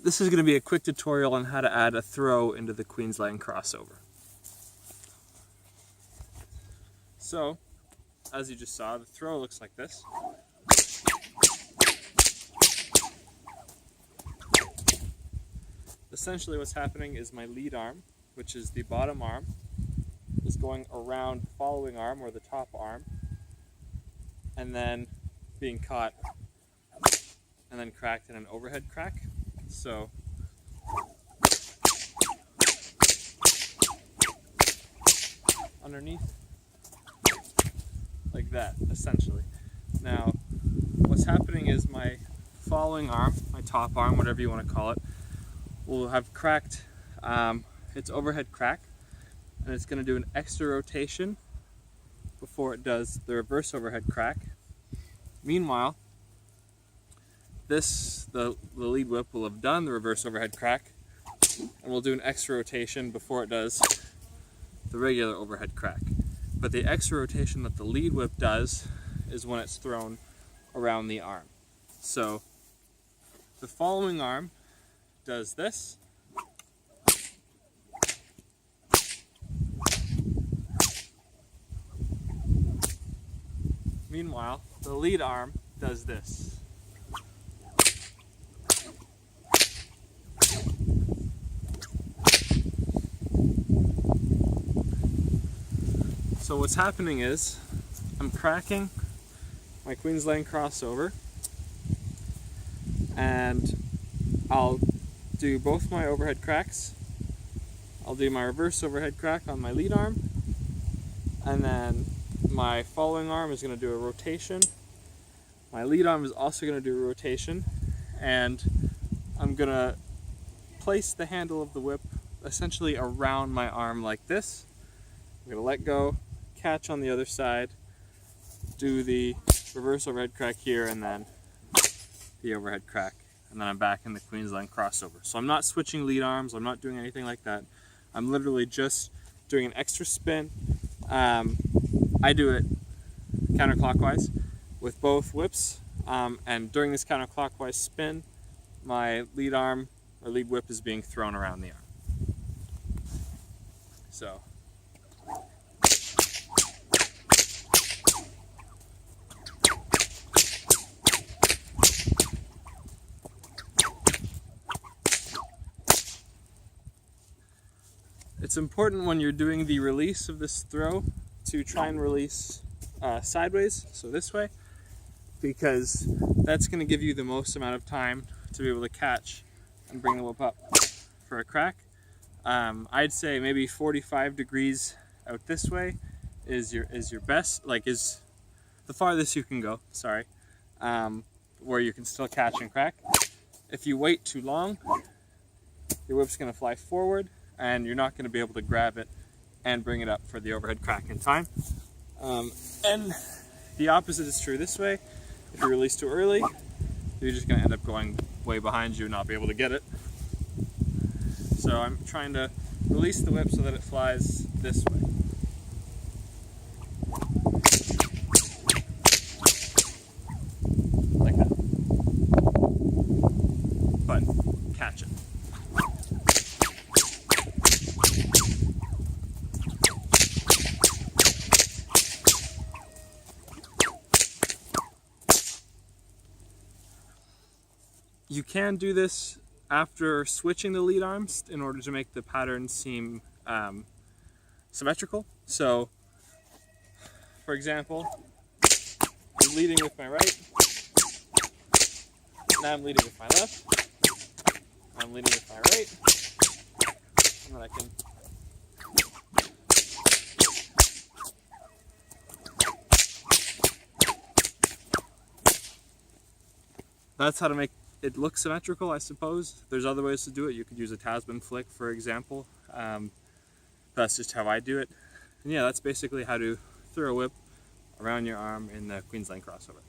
this is going to be a quick tutorial on how to add a throw into the Queensland Crossover. So, as you just saw, the throw looks like this. Essentially what's happening is my lead arm, which is the bottom arm, is going around the following arm, or the top arm, and then being caught and then cracked in an overhead crack. So underneath, like that, essentially. Now, what's happening is my following arm, my top arm, whatever you want to call it, will have cracked its overhead crack, and it's going to do an extra rotation before it does the reverse overhead crack. Meanwhile, the lead whip will have done the reverse overhead crack, and we'll do an extra rotation before it does the regular overhead crack. But the extra rotation that the lead whip does is when it's thrown around the arm. So the following arm does this. Meanwhile, the lead arm does this. So what's happening is I'm cracking my Queensland Crossover, and I'll do both my overhead cracks. I'll do my reverse overhead crack on my lead arm, and then my following arm is going to do a rotation. My lead arm is also going to do a rotation, and I'm going to place the handle of the whip essentially around my arm like this. I'm going to let go, catch on the other side, do the reverse overhead crack here, and then the overhead crack. And then I'm back in the Queensland Crossover. So I'm not switching lead arms, I'm not doing anything like that. I'm literally just doing an extra spin. I do it counterclockwise with both whips, and during this counterclockwise spin, my lead arm or lead whip is being thrown around the arm. So it's important when you're doing the release of this throw to try and release sideways, so this way, because that's going to give you the most amount of time to be able to catch and bring the whip up for a crack. I'd say maybe 45 degrees out this way is your best, like is the farthest you can go, sorry, where you can still catch and crack. If you wait too long, your whip's going to fly forward, and you're not going to be able to grab it and bring it up for the overhead crack in time. And the opposite is true this way. If you release too early, you're just going to end up going way behind you and not be able to get it. So I'm trying to release the whip so that it flies this way. Like that. But catch it. You can do this after switching the lead arms in order to make the pattern seem symmetrical. So, for example, I'm leading with my right, now I'm leading with my left, I'm leading with my right, and then I can that's how to make it looks symmetrical, I suppose. There's other ways to do it. You could use a Tasman flick, for example. That's just how I do it. And yeah, that's basically how to throw a whip around your arm in the Queensland Crossover.